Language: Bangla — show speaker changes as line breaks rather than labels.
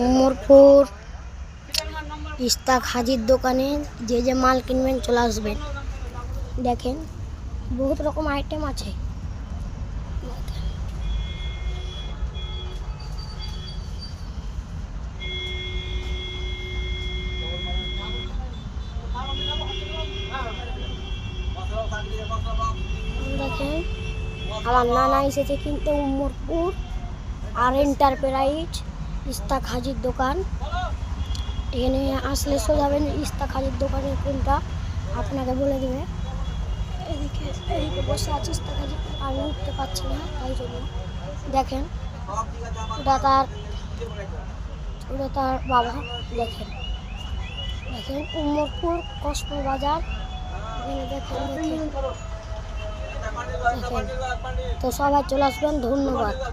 উমরপুর ইস্তাক হাজির দোকানে যে মাল কিনবেন চলে আসবেন। দেখেন বহুত রকম আইটেম আছে। দেখেন আমার নানা এসেছে কিনতে উমরপুর আর এন্টারপ্রাইজ ইস্তাক হাজির দোকান। এখানে আসলে সোজাবেন ইস্তাক হাজির দোকানের কোনটা আপনাকে বলে দেবে। এদিকে বসে আছে ইস্তাক হাজির, আমি উঠতে পারছি না তাই জন্য। দেখেন ওটা তার বাবা। দেখেন দেখেন উমরপুর কসমো বাজার। দেখেন দেখেন দেখেন তো সবাই চলে আসবেন। ধন্যবাদ।